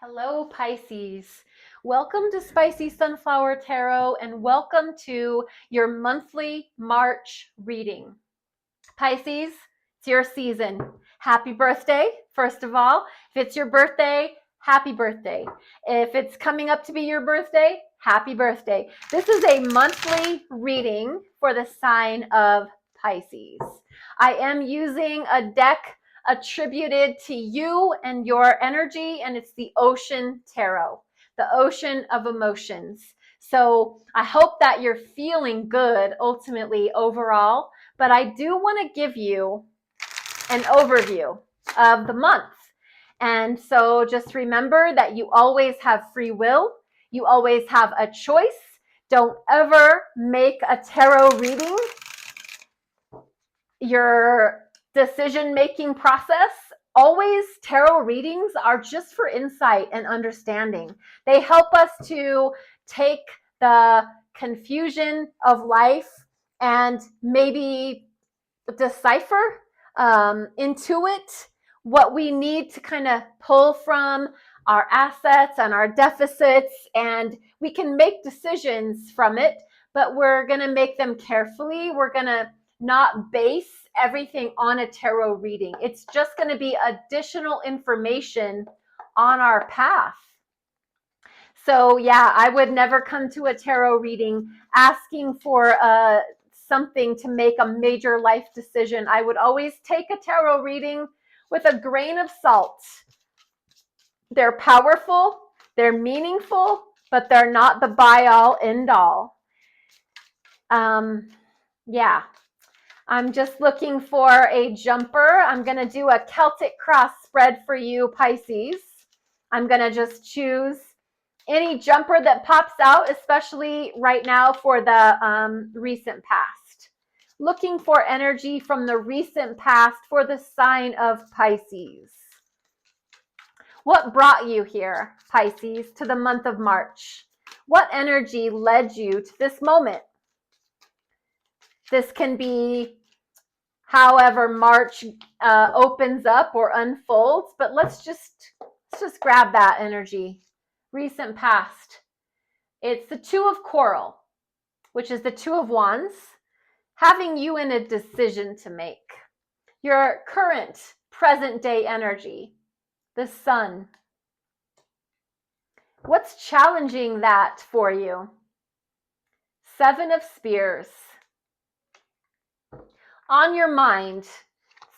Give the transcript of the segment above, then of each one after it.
Hello, Pisces. Welcome to Spicy Sunflower Tarot and welcome to your monthly March reading. Pisces, it's your season. Happy birthday, first of all. If it's your birthday, happy birthday. If it's coming up to be your birthday, happy birthday. This is a monthly reading for the sign of Pisces. I am using a deck attributed to you and your energy, and it's the Ocean Tarot, the ocean of emotions. So I hope that you're feeling good ultimately overall, but I do want to give you an overview of the month. And so just remember that you always have free will. You always have a choice. Don't ever make a tarot reading your decision-making process. Always, tarot readings are just for insight and understanding. They help us to take the confusion of life and maybe decipher, intuit what we need to kind of pull from our assets and our deficits, and we can make decisions from it, but we're going to make them carefully. We're going to not base everything on a tarot reading. It's just going to be additional information on our path. So yeah, I would never come to a tarot reading asking for something to make a major life decision. I would always take a tarot reading with a grain of salt. They're powerful, they're meaningful, but they're not the be-all, end-all. Yeah. I'm just looking for a jumper. I'm going to do a Celtic cross spread for you, Pisces. I'm going to just choose any jumper that pops out, especially right now for the recent past. Looking for energy from the recent past for the sign of Pisces. What brought you here, Pisces, to the month of March? What energy led you to this moment? This can be however March opens up or unfolds, but let's just grab that energy. Recent past. It's the Two of Coral, which is the Two of Wands, having you in a decision to make. Your current present day energy, the Sun. What's challenging that for you? Seven of Spears. On your mind,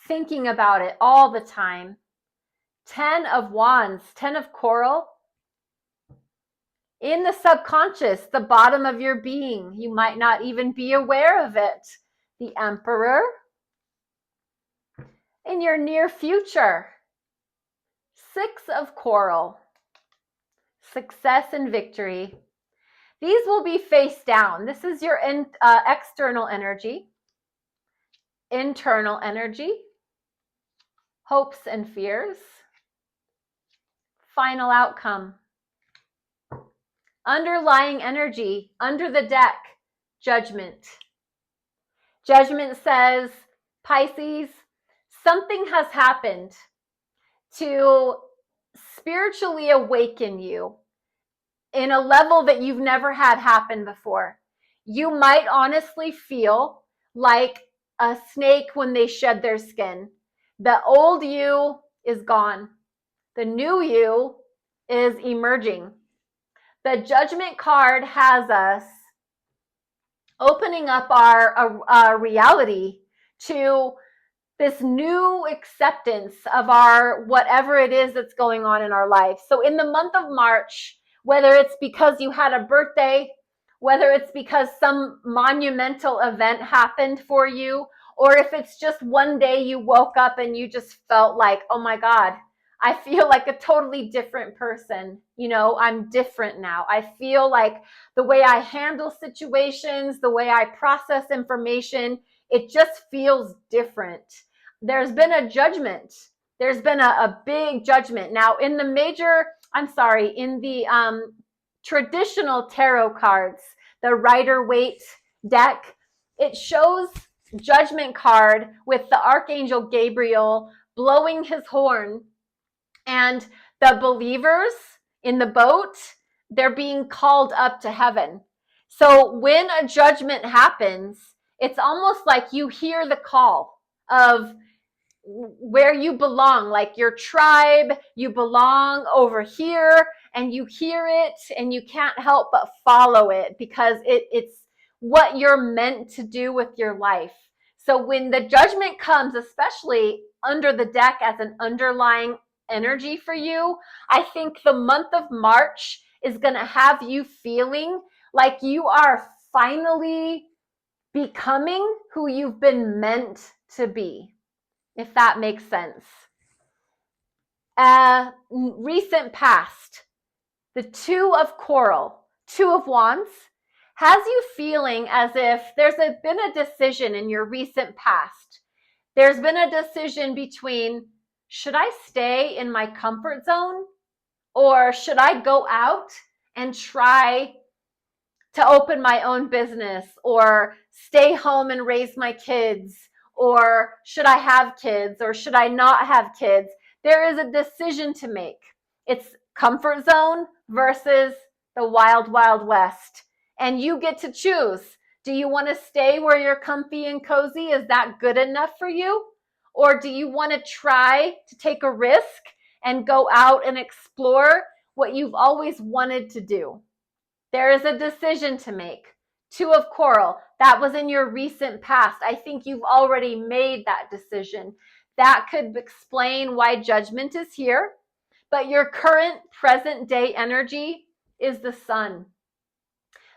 thinking about it all the time. 10 of Wands, 10 of Coral. In the subconscious, the bottom of your being, you might not even be aware of it. The Emperor. In your near future, 6 of Coral. Success and victory. These will be face down. This is your external energy. Internal energy, hopes and fears, final outcome. Underlying energy under the deck, Judgment. Judgment says, Pisces, something has happened to spiritually awaken you in a level that you've never had happen before. You might honestly feel like a snake when they shed their skin. The old you is gone. The new you is emerging. The Judgment card has us opening up our reality to this new acceptance of our whatever it is that's going on in our life. So in the month of March, whether it's because you had a birthday, whether it's because some monumental event happened for you, or if it's just one day you woke up and you just felt like, oh my God, I feel like a totally different person. You know, I'm different now. I feel like the way I handle situations, the way I process information, it just feels different. There's been a judgment. There's been a big judgment. Now, in the traditional tarot cards, the Rider-Waite deck, it shows Judgment card with the Archangel Gabriel blowing his horn, and The believers in the boat, they're being called up to heaven. So when a judgment happens, it's almost like you hear the call of where you belong, like your tribe, you belong over here, and you hear it and you can't help but follow it because it's what you're meant to do with your life. So when the judgment comes, especially under the deck as an underlying energy for you, I think the month of March is going to have you feeling like you are finally becoming who you've been meant to be, if that makes sense. Recent past, the Two of Coral, Two of Wands, has you feeling as if there's been a decision in your recent past. There's been a decision between, should I stay in my comfort zone or should I go out and try to open my own business or stay home and raise my kids? Or should I have kids or should I not have kids? There is a decision to make. It's comfort zone versus the wild, wild west. And you get to choose. Do you want to stay where you're comfy and cozy? Is that good enough for you? Or do you want to try to take a risk and go out and explore what you've always wanted to do? There is a decision to make. Two of Coral, that was in your recent past. I think you've already made that decision. That could explain why judgment is here. But your current present day energy is the Sun.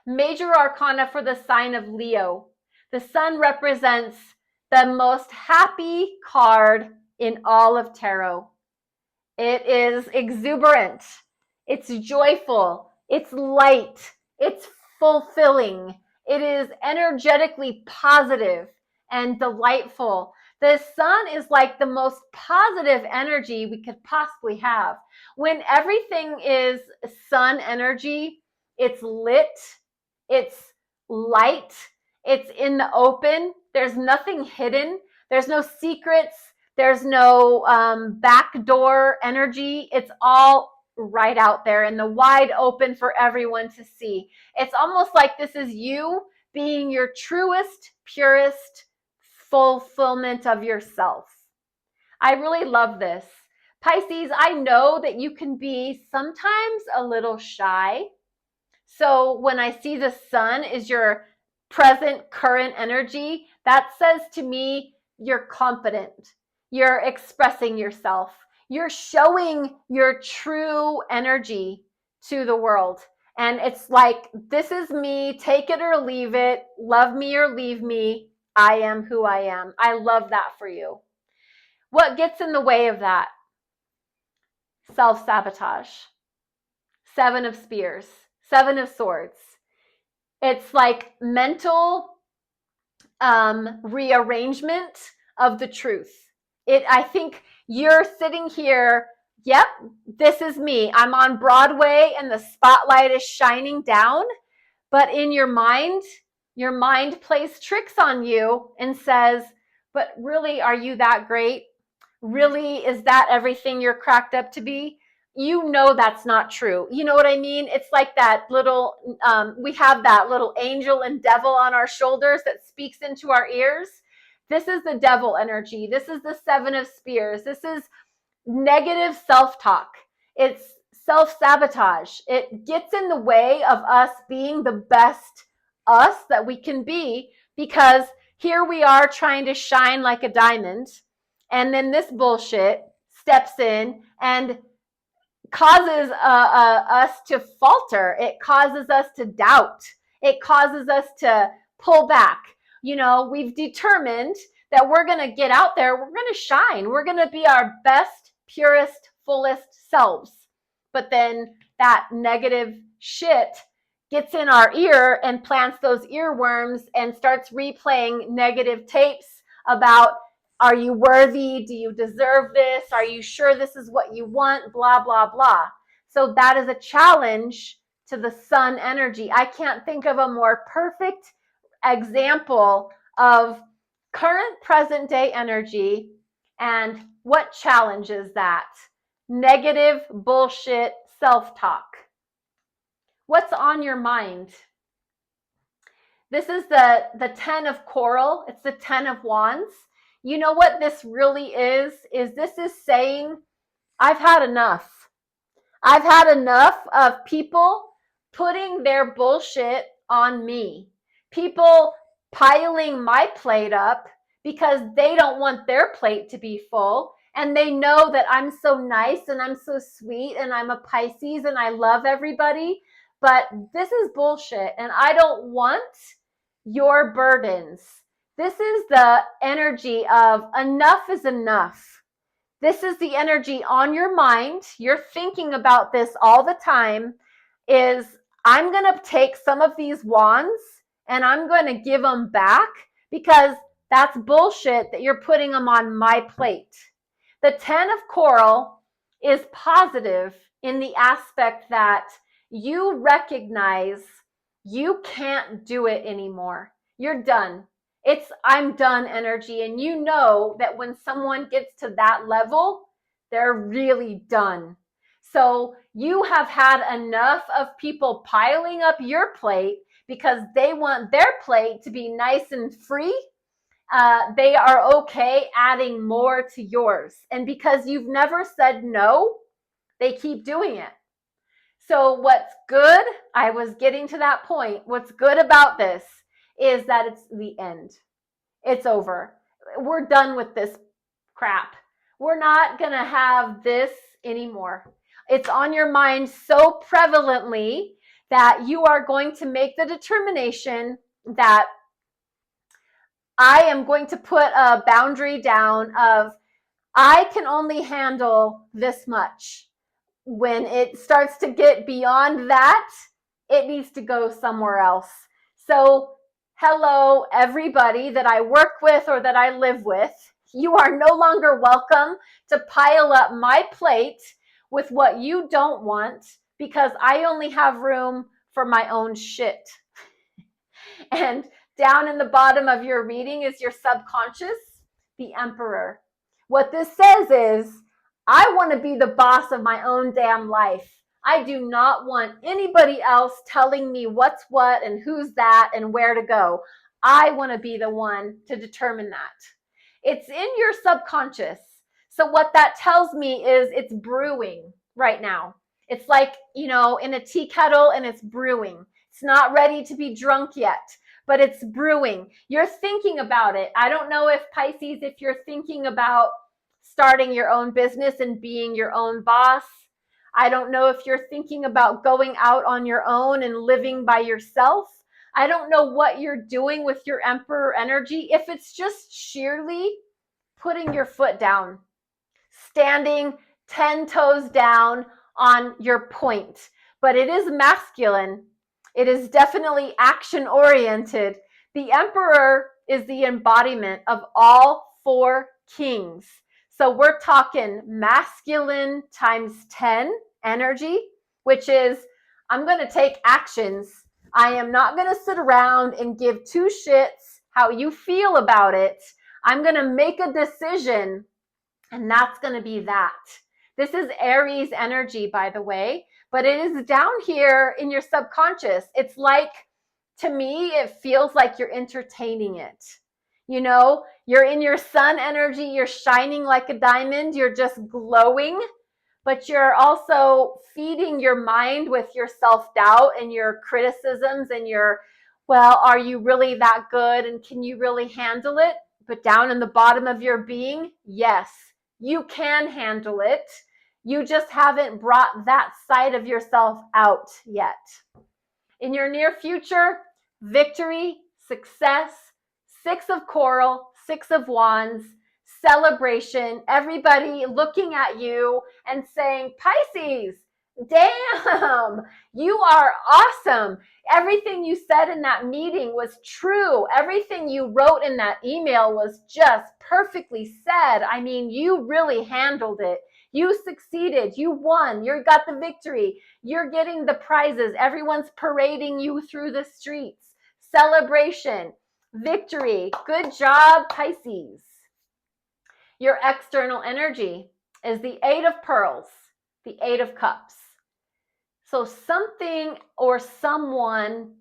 Major Arcana for the sign of Leo. The Sun represents the most happy card in all of tarot. It is exuberant. It's joyful. It's light. It's fulfilling. It is energetically positive and delightful. The Sun is like the most positive energy we could possibly have. When everything is Sun energy, it's lit, it's light, it's in the open. There's nothing hidden. There's no secrets. There's no backdoor energy. It's all right out there in the wide open for everyone to see. It's almost like this is you being your truest, purest fulfillment of yourself. I really love this. Pisces, I know that you can be sometimes a little shy. So when I see the Sun is your present, current energy, that says to me, you're confident. You're expressing yourself. You're showing your true energy to the world. And it's like, this is me, take it or leave it, love me or leave me, I am who I am. I love that for you. What gets in the way of that? Self-sabotage. Seven of Spears. Seven of Swords. It's like mental rearrangement of the truth. I think you're sitting here, yep, this is me. I'm on Broadway and the spotlight is shining down, but in your mind plays tricks on you and says, but really, are you that great? Really, is that everything you're cracked up to be? You know that's not true. You know what I mean? It's like that little, we have that little angel and devil on our shoulders that speaks into our ears. This is the devil energy. This is the Seven of Spears. This is negative self-talk. It's self-sabotage. It gets in the way of us being the best us that we can be, because here we are trying to shine like a diamond, and then this bullshit steps in and causes us to falter. It causes us to doubt. It causes us to pull back. You know, we've determined that we're going to get out there. We're going to shine. We're going to be our best, purest, fullest selves. But then that negative shit gets in our ear and plants those earworms and starts replaying negative tapes about, are you worthy? Do you deserve this? Are you sure this is what you want? Blah, blah, blah. So that is a challenge to the Sun energy. I can't think of a more perfect example of current present day energy and what challenges that. negative bullshit self-talk. What's on your mind? This is the 10 of coral. It's the 10 of wands. You know what this really is this is saying, I've had enough. I've had enough of people putting their bullshit on me. People piling my plate up because they don't want their plate to be full. And they know that I'm so nice and I'm so sweet and I'm a Pisces and I love everybody. But this is bullshit and I don't want your burdens. This is the energy of enough is enough. This is the energy on your mind. You're thinking about this all the time is I'm going to take some of these wands and I'm going to give them back because that's bullshit that you're putting them on my plate. The 10 of coral is positive in the aspect that you recognize you can't do it anymore. You're done. It's I'm done energy. And you know that when someone gets to that level, they're really done. So you have had enough of people piling up your plate because they want their plate to be nice and free. They are okay adding more to yours. And because you've never said no, they keep doing it. So what's good, I was getting to that point. What's good about this is that it's the end. It's over. We're done with this crap. We're not going to have this anymore. It's on your mind so prevalently that you are going to make the determination that I am going to put a boundary down of I can only handle this much. When it starts to get beyond that, it needs to go somewhere else. So, hello, everybody that I work with or that I live with. You are no longer welcome to pile up my plate with what you don't want because I only have room for my own shit. And down in the bottom of your reading is your subconscious, the Emperor. What this says is, I want to be the boss of my own damn life. I do not want anybody else telling me what's what and who's that and where to go. I want to be the one to determine that. It's in your subconscious. So what that tells me is it's brewing right now. It's like, in a tea kettle and it's brewing. It's not ready to be drunk yet, but it's brewing. You're thinking about it. I don't know if Pisces, if you're thinking about starting your own business and being your own boss. I don't know if you're thinking about going out on your own and living by yourself. I don't know what you're doing with your Emperor energy. If it's just sheerly putting your foot down, standing 10 toes down on your point, but it is masculine. It is definitely action oriented. The Emperor is the embodiment of all four kings. So we're talking masculine times 10 energy, which is I'm going to take actions. I am not going to sit around and give two shits how you feel about it. I'm going to make a decision, and that's going to be that. This is Aries energy, by the way, but it is down here in your subconscious. It's like, to me, it feels like you're entertaining it. You're in your sun energy, you're shining like a diamond, you're just glowing, but you're also feeding your mind with your self-doubt and your criticisms and are you really that good and can you really handle it? But down in the bottom of your being, yes, you can handle it. You just haven't brought that side of yourself out yet. In your near future, victory, success, 6 of coral, 6 of wands, celebration, everybody looking at you and saying, Pisces, damn, you are awesome. Everything you said in that meeting was true. Everything you wrote in that email was just perfectly said. I mean, you really handled it. You succeeded. You won. You got the victory. You're getting the prizes. Everyone's parading you through the streets. Celebration, victory. Good job, Pisces. Your external energy is the 8 of pearls. the Eight of Cups. So something or someone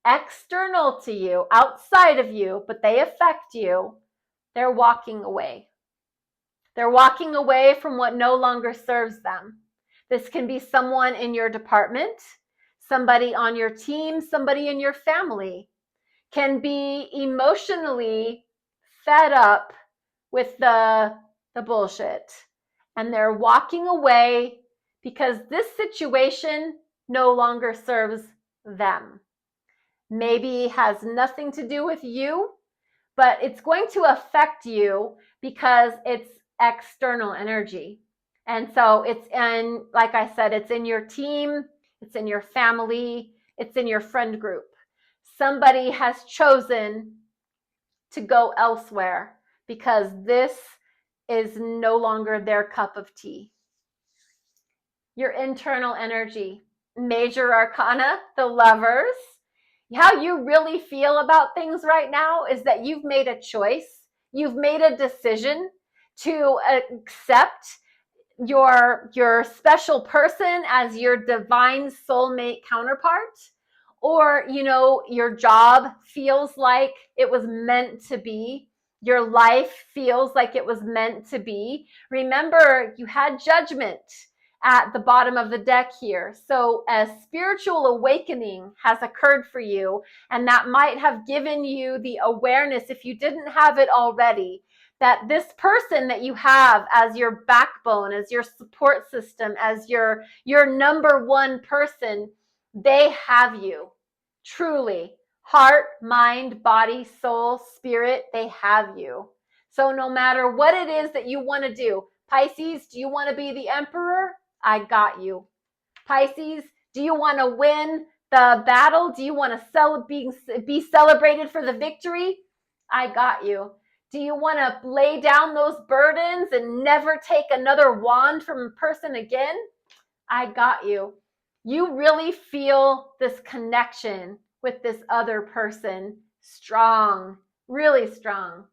external to you, outside of you, but they affect you, they're walking away. They're walking away from what no longer serves them. This can be someone in your department, somebody on your team, somebody in your family. Can be emotionally fed up with the bullshit. And they're walking away because this situation no longer serves them. Maybe has nothing to do with you, but it's going to affect you because it's external energy. And so it's in, like I said, it's in your team, it's in your family, it's in your friend group. Somebody has chosen to go elsewhere because this is no longer their cup of tea. Your internal energy, major arcana, the Lovers. How you really feel about things right now is that you've made a choice. You've made a decision to accept your special person as your divine soulmate counterpart, or your job feels like it was meant to be, your life feels like it was meant to be. Remember, you had Judgment at the bottom of the deck here. So a spiritual awakening has occurred for you, and that might have given you the awareness, if you didn't have it already, that this person that you have as your backbone, as your support system, as your number one person, they have you. Truly. Heart, mind, body, soul, spirit, they have you. So no matter what it is that you want to do, Pisces, do you want to be the emperor? I got you. Pisces, do you want to win the battle? Do you want to be celebrated for the victory? I got you. Do you want to lay down those burdens and never take another wand from a person again? I got you. You really feel this connection with this other person strong, really strong.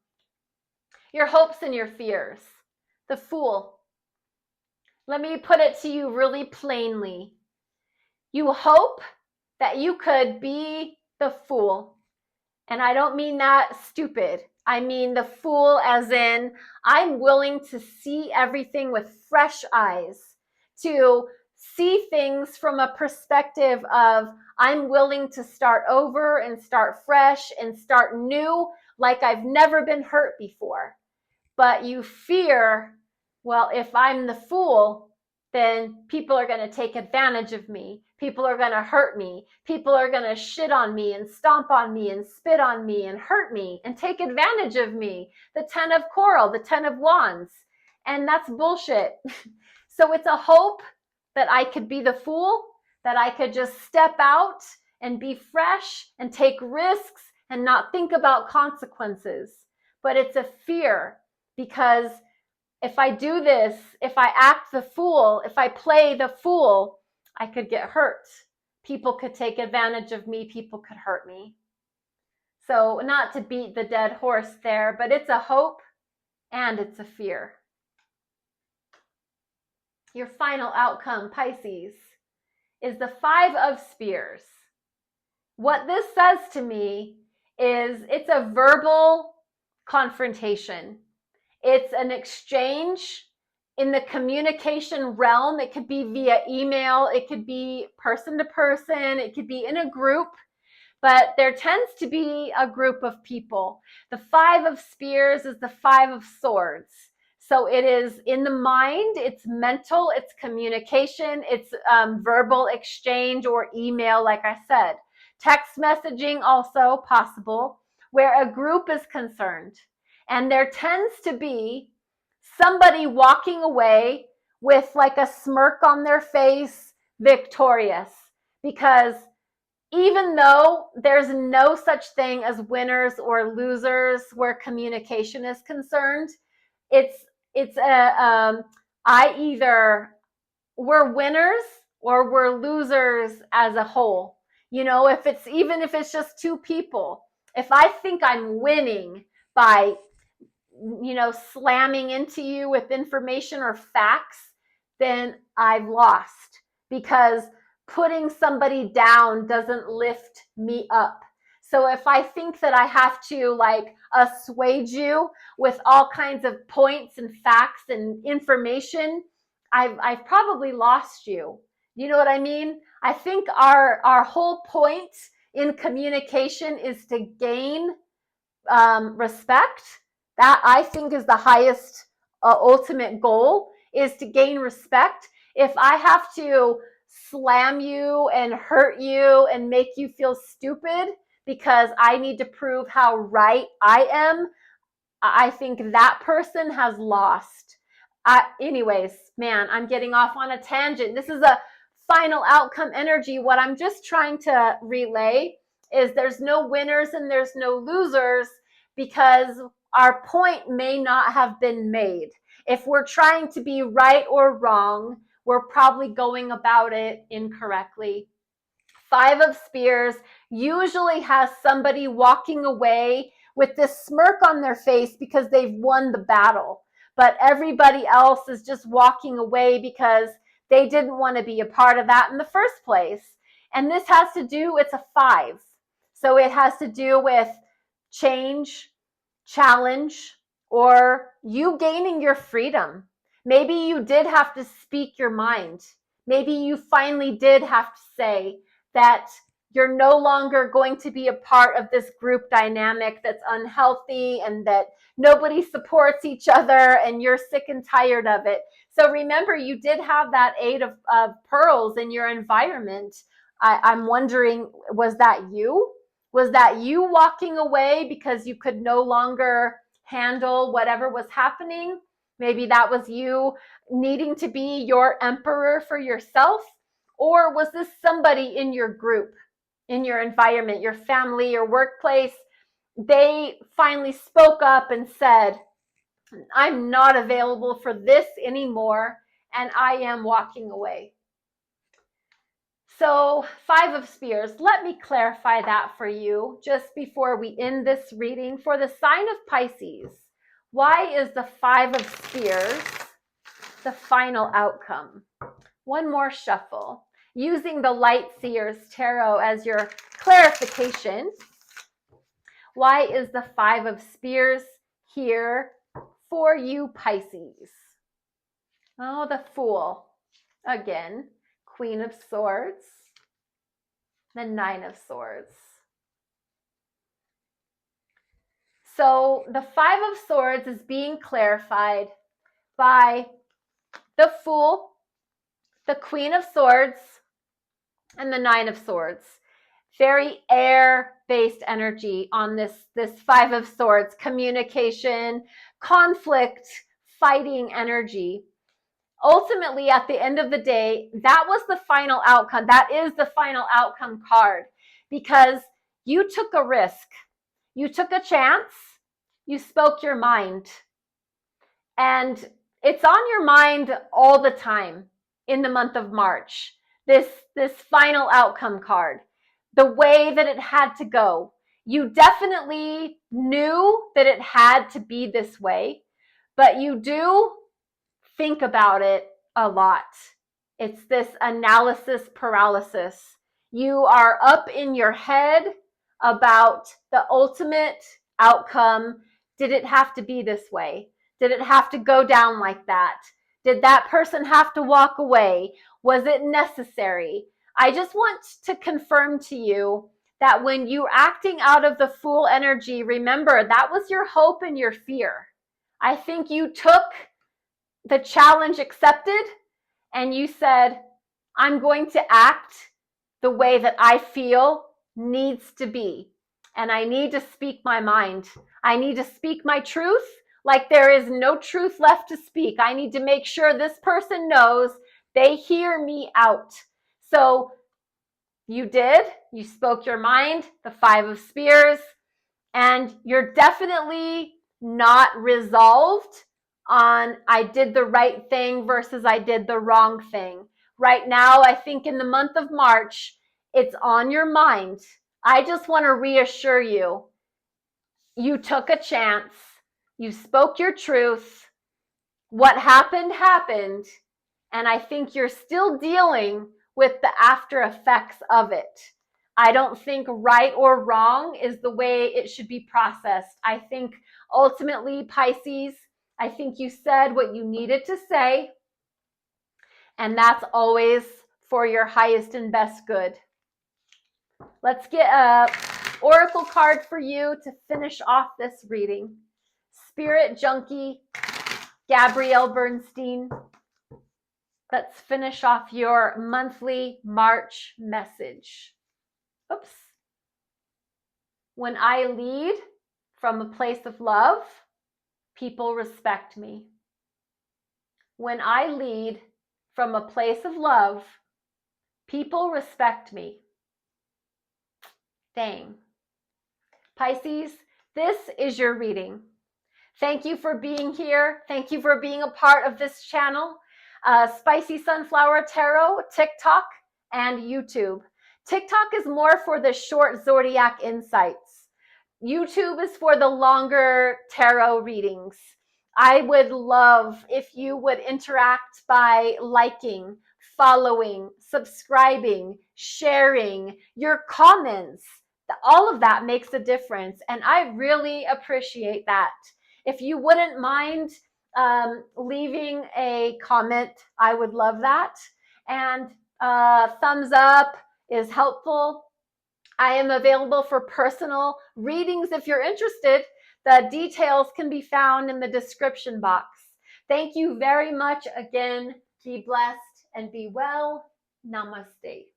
Your hopes and your fears. The Fool. Let me put it to you really plainly. You hope that you could be the fool. And I don't mean that stupid. I mean the fool as in, I'm willing to see everything with fresh eyes, to see things from a perspective of, I'm willing to start over and start fresh and start new, like I've never been hurt before. But you fear, well, if I'm the fool, then people are going to take advantage of me. People are going to hurt me. People are going to shit on me and stomp on me and spit on me and hurt me and take advantage of me. The 10 of coral, the 10 of wands. And that's bullshit. So it's a hope that I could be the fool, that I could just step out and be fresh and take risks and not think about consequences. But it's a fear, because if I do this, if I act the fool, if I play the fool, I could get hurt. People could take advantage of me. People could hurt me. So not to beat the dead horse there, but it's a hope and it's a fear. Your final outcome, Pisces, is the 5 of Spears. What this says to me is it's a verbal confrontation. It's an exchange in the communication realm. It could be via email. It could be person to person. It could be in a group. But there tends to be a group of people. The 5 of Spears is the 5 of Swords. So it is in the mind, it's mental, it's communication, it's verbal exchange or email, like I said. Text messaging also possible, where a group is concerned. And there tends to be somebody walking away with like a smirk on their face, victorious. Because even though there's no such thing as winners or losers where communication is concerned, we're winners or we're losers as a whole. If it's just two people, if I think I'm winning by slamming into you with information or facts, then I've lost, because putting somebody down doesn't lift me up. So if I think that I have to like assuage you with all kinds of points and facts and information, I've probably lost you. You know what I mean? I think our whole point in communication is to gain respect. That I think is the highest ultimate goal, is to gain respect. If I have to slam you and hurt you and make you feel stupid because I need to prove how right I am, I think that person has lost. Anyways, man, I'm getting off on a tangent. This is a final outcome energy. What I'm just trying to relay is there's no winners and there's no losers, because our point may not have been made. If we're trying to be right or wrong, we're probably going about it incorrectly. Five of Spears usually has somebody walking away with this smirk on their face because they've won the battle, but everybody else is just walking away because they didn't want to be a part of that in the first place. And this has to do, it's a 5. So it has to do with change, challenge, or you gaining your freedom. Maybe you did have to speak your mind. Maybe you finally did have to say that you're no longer going to be a part of this group dynamic that's unhealthy and that nobody supports each other and you're sick and tired of it. So remember, you did have that 8 of pearls in your environment. I'm wondering, was that you? Was that you walking away because you could no longer handle whatever was happening? Maybe that was you needing to be your emperor for yourself. Or was this somebody in your group, in your environment, your family, your workplace? They finally spoke up and said, I'm not available for this anymore, and I am walking away. So 5 of Spears, let me clarify that for you just before we end this reading. For the sign of Pisces, why is the 5 of Spears the final outcome? One more shuffle. Using the Light Seers Tarot as your clarification, why is the 5 of Spears here for you, Pisces? Oh, the Fool. Again, Queen of Swords, the 9 of Swords. So the 5 of Swords is being clarified by the Fool, the Queen of Swords, and the 9 of Swords. Very air-based energy on this 5 of Swords. Communication, conflict, fighting energy. Ultimately, at the end of the day, that was the final outcome. That is the final outcome card, because you took a risk. You took a chance. You spoke your mind. And it's on your mind all the time in the month of March. This final outcome card, the way that it had to go. You definitely knew that it had to be this way, but you do think about it a lot. It's this analysis paralysis. You are up in your head about the ultimate outcome. Did it have to be this way? Did it have to go down like that? Did that person have to walk away? Was it necessary? I just want to confirm to you that when you're acting out of the Fool energy, remember, that was your hope and your fear. I think you took the challenge accepted and you said, I'm going to act the way that I feel needs to be. And I need to speak my mind. I need to speak my truth like there is no truth left to speak. I need to make sure this person knows they hear me out. So you did. You spoke your mind, the 5 of Spears, and you're definitely not resolved on I did the right thing versus I did the wrong thing. Right now, I think in the month of March, it's on your mind. I just want to reassure you, you took a chance. You spoke your truth. What happened, happened. And I think you're still dealing with the after effects of it. I don't think right or wrong is the way it should be processed. I think ultimately, Pisces, I think you said what you needed to say, and that's always for your highest and best good. Let's get a oracle card for you to finish off this reading. Spirit Junkie, Gabrielle Bernstein. Let's finish off your monthly March message. Oops. When I lead from a place of love, people respect me. When I lead from a place of love, people respect me. Dang. Pisces, this is your reading. Thank you for being here. Thank you for being a part of this channel. Spicy Sunflower Tarot, TikTok, and YouTube. TikTok is more for the short zodiac insights. YouTube is for the longer tarot readings. I would love if you would interact by liking, following, subscribing, sharing, your comments. All of that makes a difference, and I really appreciate that. If you wouldn't mind leaving a comment, I would love that. And thumbs up is helpful. I am available for personal readings if you're interested. The details can be found in the description box. Thank you very much again. Be blessed and be well. Namaste.